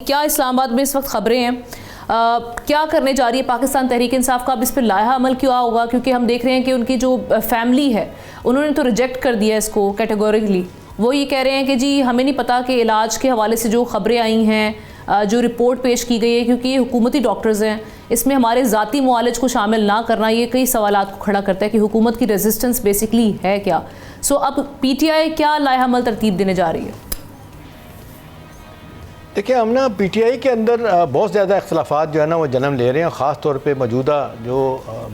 क्या इस्लामाबाद में इस वक्त खबरें हैं, क्या करने जा रही है पाकिस्तान तहरीक इंसाफ का, अब इस पर लाया अमल क्यों होगा? क्योंकि हम देख रहे हैं कि उनकी जो फैमिली है उन्होंने तो रिजेक्ट कर दिया इसको कैटेगोरिकली। वो ये कह रहे हैं कि जी हमें नहीं पता कि इलाज के हवाले से जो खबरें आई हैं, जो रिपोर्ट पेश की गई है, क्योंकि ये हुकूमती डॉक्टर्स हैं, इसमें हमारे ज़ाती मुआलिज को शामिल ना करना ये कई सवालात को खड़ा करता है कि हुकूमत की रेजिस्टेंस बेसिकली है क्या। सो अब PTI क्या लाया अमल तरतीब देने जा रही है? देखिए, हम ना PTI के अंदर बहुत ज़्यादा इख्तलाफात जो है ना वो जन्म ले रहे हैं। ख़ास तौर पे मौजूदा जो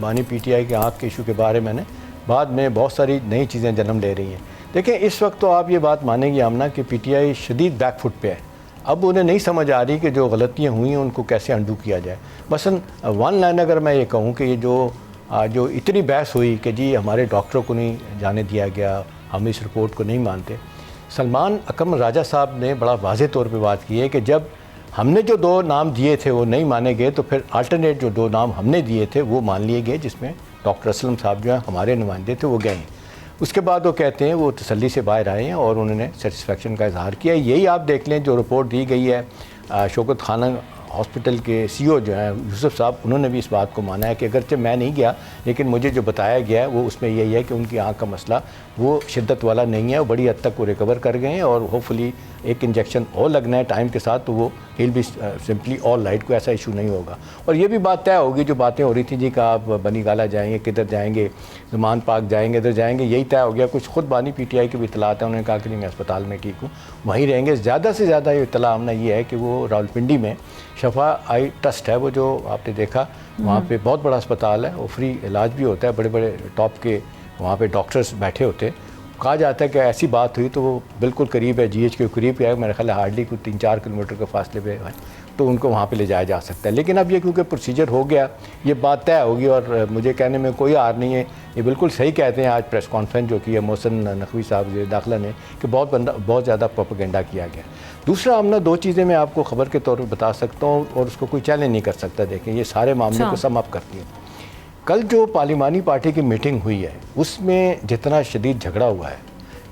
बानी PTI के आँख के इशू के बारे में बाद में बहुत सारी नई चीज़ें जन्म ले रही हैं। देखिए, इस वक्त तो आप ये बात मानेंगे आमना कि PTI शदीद बैकफुट पे है। अब उन्हें नहीं समझ आ रही कि जो गलतियाँ हुई हैं उनको कैसे अंडू किया जाए। मसलन वन लाइन अगर मैं ये कहूँ कि ये जो इतनी बहस हुई कि जी हमारे डॉक्टरों को नहीं जाने दिया गया, हम इस रिपोर्ट को नहीं मानते। सलमान अकरम राजा साहब ने बड़ा वाज़ेह तौर पे बात की है कि जब हमने जो 2 नाम दिए थे वो नहीं माने गए, तो फिर अल्टरनेट जो 2 नाम हमने दिए थे वो मान लिए गए, जिसमें डॉक्टर असलम साहब जो हैं हमारे नुमाइंदे थे वो गए। उसके बाद वो कहते हैं वो तसल्ली से बाहर आए हैं और उन्होंने सेटिस्फेक्शन का इजहार किया। यही आप देख लें, जो रिपोर्ट दी गई है शौकत खाना हॉस्पिटल के CEO जो हैं यूसुफ साहब, उन्होंने भी इस बात को माना है कि अगरचे मैं नहीं गया लेकिन मुझे जो बताया गया है वो उसमें यही है कि उनकी आँख का मसला वो शिद्दत वाला नहीं है, वो बड़ी हद तक वो रिकवर कर गए हैं और होपफुली एक इंजेक्शन और लगना है टाइम के साथ, तो वो हिल भी सिंपली ऑल राइट, को ऐसा इशू नहीं होगा। और ये भी बात तय होगी, जो बातें हो रही थी जी का आप बनी गाला जाएंगे, किधर जाएंगे, ज़मान पाक जाएंगे, इधर जाएंगे, यही तय हो गया। कुछ खुद बानी PTI की भी इतलात है, उन्होंने कहा कि नहीं मैं अस्पताल में ठीक हूँ, वहीं रहेंगे। ज़्यादा से ज़्यादा ये इतला हमने ये है कि वो रावलपिंडी में शफा आई ट्रस्ट है, वो जो आपने देखा वहाँ पे बहुत बड़ा अस्पताल है, वो फ्री इलाज भी होता है, बड़े बड़े टॉप के वहाँ पे डॉक्टर्स बैठे होते हैं। कहा जाता है कि ऐसी बात हुई तो वो बिल्कुल करीब है, GH के करीब है, मेरे ख्याल है हार्डली कुछ 3-4 किलोमीटर के फासले पे है, तो उनको वहाँ पे ले जाया जा सकता है। लेकिन अब ये क्योंकि प्रोसीजर हो गया, ये बात तय होगी और मुझे कहने में कोई हार नहीं है। ये बिल्कुल सही कहते हैं, आज प्रेस कॉन्फ्रेंस जो की है मोहसिन नकवी साहब दाखिला ने, कि बहुत ज़्यादा प्रोपेगेंडा किया गया। दूसरा, हम ना 2 चीज़ें मैं आपको ख़बर के तौर पर बता सकता हूँ और उसको कोई चैलेंज नहीं कर सकता। देखें, ये सारे मामले को सम अप करती हैं। कल जो पार्लिमानी पार्टी की मीटिंग हुई है उसमें जितना शदीद झगड़ा हुआ है,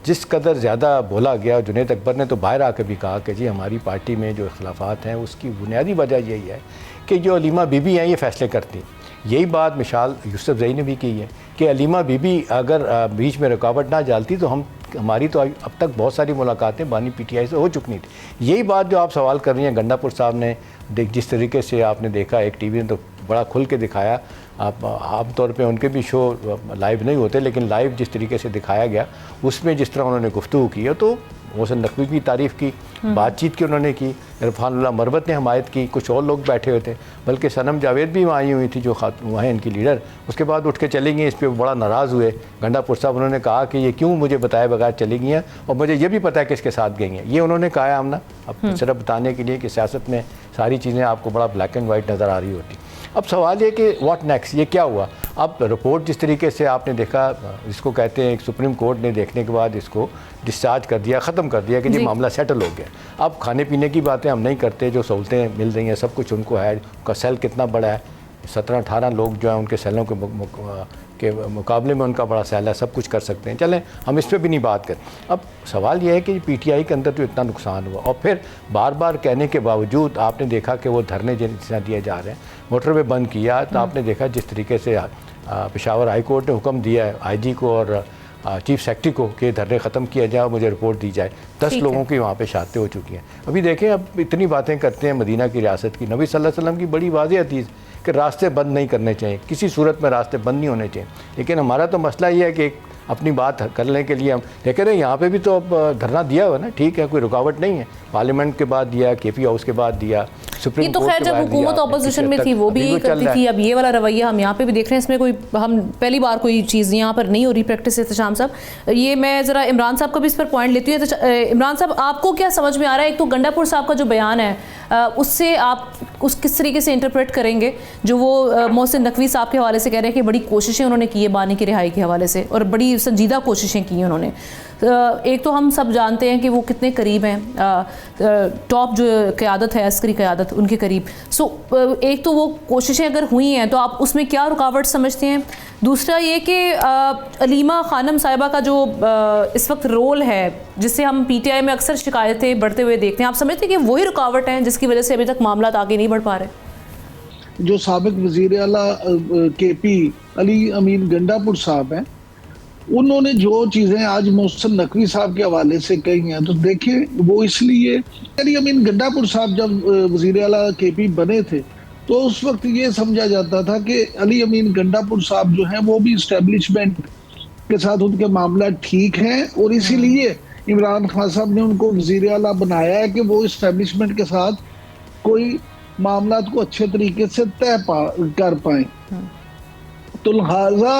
जिस कदर ज़्यादा बोला गया, जुनैद अकबर ने तो बाहर आकर भी कहा कि जी हमारी पार्टी में जो इख्तलाफात हैं उसकी बुनियादी वजह यही है कि जो अलीमा बीबी हैं ये फ़ैसले करती। यही बात मिसाल यूसुफजई ने भी की है कि अलीमा बीबी अगर बीच में रुकावट ना डालती तो हमारी तो अब तक बहुत सारी मुलाकातें बानी PTI से हो चुकी थी। यही बात जो आप सवाल कर रही हैं, गंडापुर साहब ने जिस तरीके से आपने देखा, एक TV ने तो बड़ा खुल के दिखाया। आप आमतौर पे उनके भी शो लाइव नहीं होते, लेकिन लाइव जिस तरीके से दिखाया गया उसमें जिस तरह उन्होंने गुफ्तगू की है, तो मोहसिन नकवी की तारीफ़ की, बातचीत की उन्होंने की, इरफानुल्लाह मरबत ने हमायत की, कुछ और लोग बैठे हुए थे, बल्कि सनम जावेद भी वहाँ आई हुई थी जो वहाँ इनकी लीडर। उसके बाद उठ के चली गई, इस पर बड़ा नाराज़ हुए गंडापुर साहब। उन्होंने कहा कि ये क्यों मुझे बताए बगैर चली गई हैं और मुझे ये भी पता है किसके साथ गई हैं। ये उन्होंने कहा है हमने अब सिर्फ बताने के लिए कि सियासत में सारी चीज़ें आपको बड़ा ब्लैक एंड वाइट नज़र आ रही होती। अब सवाल ये कि व्हाट नेक्स्ट, ये क्या हुआ? अब रिपोर्ट जिस तरीके से आपने देखा, इसको कहते हैं सुप्रीम कोर्ट ने देखने के बाद इसको डिस्चार्ज कर दिया, ख़त्म कर दिया कि जी मामला सेटल हो गया। अब खाने पीने की बातें हम नहीं करते, जो सहूलतें मिल रही हैं सब कुछ उनको है। उनका सेल कितना बड़ा है, 17-18 लोग जो हैं उनके सेलों के मुकाबले में उनका बड़ा सेल है, सब कुछ कर सकते हैं। चलें, हम इस पर भी नहीं बात करें। अब सवाल यह है कि PTI के अंदर तो इतना नुकसान हुआ और फिर बार बार कहने के बावजूद आपने देखा कि वो धरने जितना दिए जा रहे हैं, मोटरवे बंद किया, तो आपने देखा जिस तरीके से पेशावर हाई कोर्ट ने हुक्म दिया है IG को और चीफ सेक्रेटरी को कि धरने ख़त्म किया जाए और मुझे रिपोर्ट दी जाए। 10 लोगों की वहाँ पे शहादतें हो चुकी हैं। अभी देखें, अब इतनी बातें करते हैं मदीना की रियासत की। नबी सल्लल्लाहु अलैहि वसल्लम की बड़ी वाज़ेह हदीस कि रास्ते बंद नहीं करने चाहिए, किसी सूरत में रास्ते बंद नहीं होने चाहिए। लेकिन हमारा तो मसला ये है कि अपनी बात करने के लिए हम देख रहे हैं, यहाँ पे भी तो अब धरना दिया हुआ ना, ठीक है, कोई रुकावट नहीं है। पार्लियामेंट के बाद दिया, KP हाउस के बाद दिया, सुप्रीम तो खैर जब हुकूमत अपोजिशन में थी वो भी यही करती थी। अब ये वाला रवैया हम यहाँ पे भी देख रहे हैं, इसमें कोई हम पहली बार कोई चीज़ यहाँ पर नहीं हो रही प्रैक्टिस। एहतशाम साहब, ये मैं ज़रा इमरान साहब का भी इस पर पॉइंट लेती हूँ। इमरान साहब, आपको क्या समझ में आ रहा है? एक तो गंडापुर साहब का जो बयान है उससे आप किस तरीके से इंटरप्रेट करेंगे, जो वो मोहसिन नकवी साहब के हवाले से कह रहे हैं कि बड़ी कोशिशें उन्होंने की है बानी की रिहाई के हवाले से और बड़ी संजीदा कोशिशें की हैं उन्होंने। एक तो हम सब जानते हैं कि वो कितने करीब हैं, टॉप जो क़यादत है, अस्करी क़यादत, उनके करीब। सो एक तो वो कोशिशें अगर हुई हैं तो आप उसमें क्या रुकावट समझते हैं? दूसरा ये कि अलीमा खानम साहिबा का जो इस वक्त रोल है, जिससे हम पीटीआई में अक्सर शिकायतें बढ़ते हुए देखते हैं, आप समझते हैं कि वही रुकावट है जिसकी वजह से अभी तक मामला आगे नहीं बढ़ पा रहे? जो साबिक वज़ीर आला केपी अली अमीन गंडापुर साहब हैं, उन्होंने जो चीज़ें आज मोहसिन नकवी साहब के हवाले से कही हैं, तो देखें वो इसलिए अली अमीन गंडापुर साहब जब वज़ीर आला केपी बने थे तो उस वक्त ये समझा जाता था कि अली अमीन गंडापुर साहब जो हैं वो भी इस्टेब्लिशमेंट के साथ उनके मामला ठीक हैं, और इसीलिए इमरान खान साहब ने उनको वज़ीर आला बनाया है कि वो इस्टेब्लिशमेंट के साथ कोई मामला को अच्छे तरीके से तय कर पाए। तो लिहाजा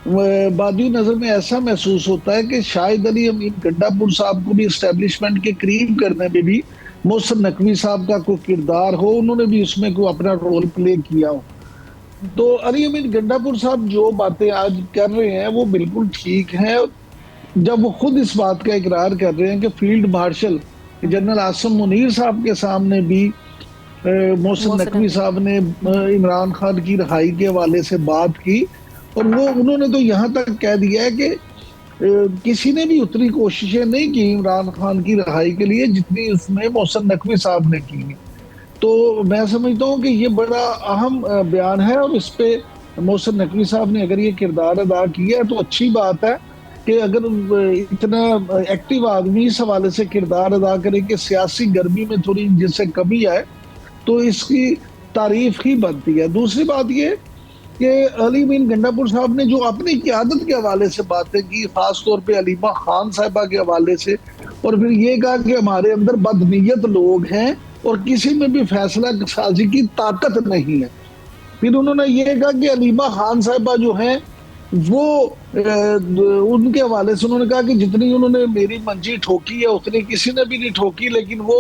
बादी नजर में ऐसा महसूस होता है कि शायद अली अमीन गंडापुर साहब को भी इस्टेब्लिशमेंट के करीब करने में भी मोहसिन नकवी साहब का कोई किरदार हो, उन्होंने भी उसमें कोई अपना रोल प्ले किया हो। तो अली अमीन गंडापुर साहब जो बातें आज कर रहे हैं वो बिल्कुल ठीक है, जब वो खुद इस बात का इकरार कर रहे हैं कि field marshal general Asim Munir साहब के सामने भी मोहसिन नकवी साहब ने इमरान खान की रिहाई के हवाले से बात की, और वो उन्होंने तो यहाँ तक कह दिया है कि किसी ने भी उतनी कोशिशें नहीं की इमरान खान की रिहाई के लिए जितनी उसने मोहसिन नकवी साहब ने की। तो मैं समझता हूँ कि ये बड़ा अहम बयान है, और इस पे मोहसिन नकवी साहब ने अगर ये किरदार अदा किया है तो अच्छी बात है कि अगर इतना एक्टिव आदमी इस हवाले से किरदार अदा करे कि सियासी गर्मी में थोड़ी जिससे कमी आए, तो इसकी तारीफ ही बनती है। दूसरी बात ये कि अली अमीन गंडापुर साहब ने जो अपनी क़यादत के हवाले से बातें की, खास तौर पे अलीमा खान साहिबा के हवाले से, और फिर ये कहा कि हमारे अंदर बदनीयत लोग हैं और किसी में भी फैसला साजी की ताकत नहीं है। फिर उन्होंने ये कहा कि अलीमा खान साहिबा जो हैं वो उनके हवाले से उन्होंने कहा कि जितनी उन्होंने मेरी मंजी ठोकी है उतनी किसी ने भी नहीं ठोकी, लेकिन वो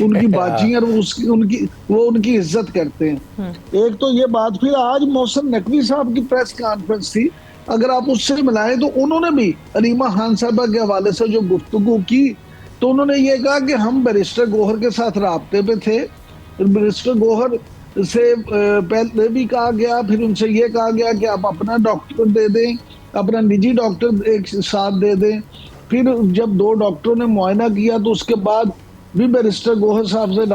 उनकी बाजी और उनकी इज्जत करते हैं। एक तो ये बात। फिर आज मोहसिन नकवी साहब की प्रेस कॉन्फ्रेंस थी, अगर आप उससे मिलाएं तो उन्होंने भी अलीमा खान साहिबा के हवाले से जो गुफ्तगू की, तो उन्होंने ये कहा कि हम बैरिस्टर गौहर के साथ राब्ते पे थे, बैरिस्टर गौहर से पहले भी कहा गया, फिर उनसे ये कहा गया कि आप अपना डॉक्टर दे दें, अपना निजी डॉक्टर एक साथ दे दें। फिर जब 2 डॉक्टरों ने मुआयना किया तो उसके बाद भी बैरिस्टर गौहर साहब से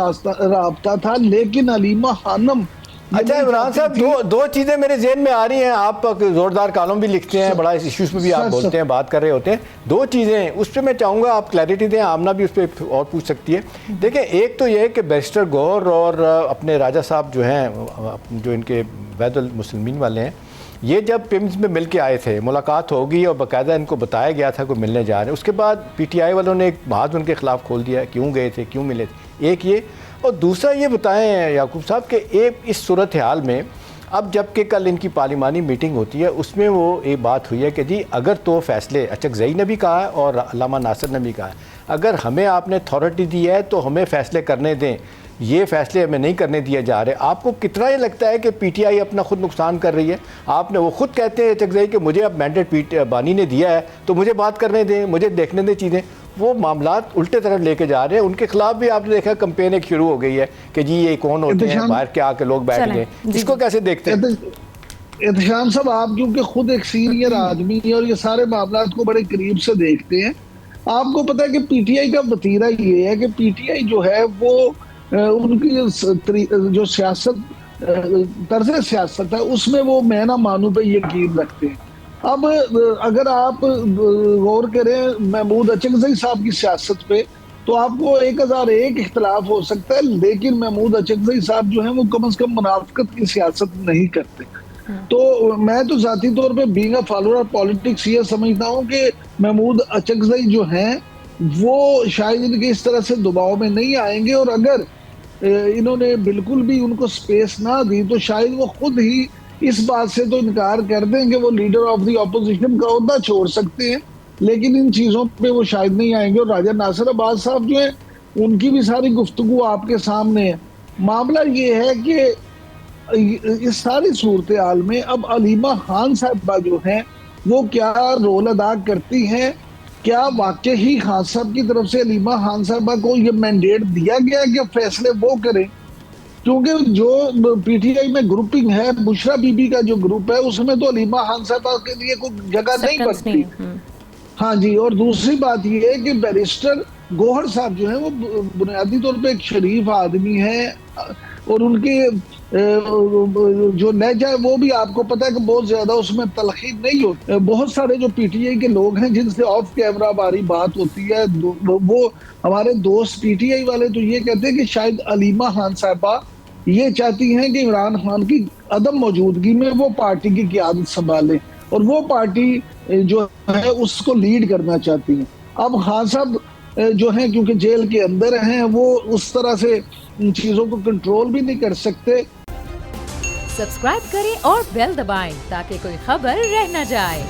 राब्ता था, लेकिन अलीमा खानम। अच्छा इमरान साहब, दो चीज़ें मेरे जहन में आ रही हैं। आप जोरदार कॉलम भी लिखते हैं, बड़ा इस इश्यूज़ में भी आप बोलते हैं, बात कर रहे होते हैं। 2 चीज़ें उस पर मैं चाहूँगा आप क्लैरिटी दें, आमना भी उस पर और पूछ सकती है। देखें, एक तो ये है कि बैरिस्टर गौहर और अपने राजा साहब जो हैं, जो इनके वैदुल मुस्लिमीन वाले हैं, ये जब पिम्स में मिल के आए थे, मुलाकात होगी और बाकायदा इनको बताया गया था कोई मिलने जा रहे हैं। उसके बाद पीटीआई वालों ने एक बात उनके ख़िलाफ़ खोल दिया, क्यों गए थे, क्यों मिले थे, एक ये। और दूसरा ये बताएं याकूब साहब कि एक इस सूरत हाल में अब जबकि कल इनकी पार्लिमानी मीटिंग होती है, उसमें वो एक बात हुई है कि जी अगर तो फैसले अचकज़ई ने भी कहा है और अल्लामा नासिर ने भी कहा है, अगर हमें आपने अथॉरिटी दी है तो हमें फ़ैसले करने दें, ये फैसले हमें नहीं करने दिए जा रहे। आपको कितना ये लगता है कि पीटीआई अपना खुद नुकसान कर रही है? आपने वो खुद कहते हैं अचकज़ई कि मुझे अब मैंडेट बानी ने दिया है तो मुझे बात करने दें, मुझे देखने दें चीज़ें। वो मामलात उल्टे तरफ लेके जा रहे हैं। उनके खिलाफ भी आपने देखा कैंपेन एक शुरू हो गई है कि जी ये कौन होते हैं, बाहर के आके लोग बैठ गए। इसको कैसे देखते हैं? एहतशाम साहब, आप क्योंकि खुद एक सीनियर आदमी है और ये सारे मामलात को बड़े करीब से देखते हैं, आपको पता है कि पीटीआई का वतीरा ये है कि पीटीआई जो है वो उनकी जो सियासत तर्ज सियासत है उसमें वो मैं ना मानू पे यकीन रखते हैं। अब अगर आप गौर करें महमूद अचकज़ई साहब की सियासत पे, तो आपको 1001 इख्तलाफ हो सकता है, लेकिन महमूद अचकज़ई साहब जो है वो कम से कम मुनाफिकत की सियासत नहीं करते। तो मैं तो ज़ाती तौर पे being a follower of politics ये समझता हूँ कि महमूद अचकज़ई जो हैं वो शायद इनके इस तरह से दबाव में नहीं आएंगे, और अगर इन्होंने बिल्कुल भी उनको स्पेस ना दी तो शायद वो खुद ही इस बात से तो इनकार कर दें कि वो लीडर ऑफ द ऑपोजिशन का ओहदा छोड़ सकते हैं, लेकिन इन चीज़ों पे वो शायद नहीं आएंगे। और राजा नासिर अब्बास साहब जो है उनकी भी सारी गुफ्तगू आपके सामने है। मामला ये है कि इस सारी सूरत हाल में अब अलीमा खान साहिबा जो हैं वो क्या रोल अदा करती हैं, क्या वाकई ही खान साहब की तरफ से अलीमा खान साहबा को ये मैंडेट दिया गया कि फैसले वो करें? क्योंकि जो पीटीआई में ग्रुपिंग है, बुशरा बीबी का जो ग्रुप है, उसमें तो अलीमा खान साहबा के लिए कोई जगह नहीं बनती। हाँ जी, और दूसरी बात ये है कि बैरिस्टर गौहर साहब जो है वो बुनियादी तौर पे एक शरीफ आदमी है, और उनके जो लहजा है वो भी आपको पता है कि बहुत ज्यादा उसमें तलखी नहीं होती। बहुत सारे जो पीटीआई के लोग हैं जिनसे ऑफ कैमरा हमारी बात होती है, वो हमारे दोस्त पीटीआई वाले तो ये कहते हैं कि शायद अलीमा खान साहबा ये चाहती हैं कि इमरान खान की अदम मौजूदगी में वो पार्टी की क़यादत संभालें और वो पार्टी जो है उसको लीड करना चाहती हैं। अब खान साहब जो हैं क्योंकि जेल के अंदर हैं, वो उस तरह से इन चीजों को कंट्रोल भी नहीं कर सकते। सब्सक्राइब करें और बेल दबाएं ताकि कोई खबर रह न जाए।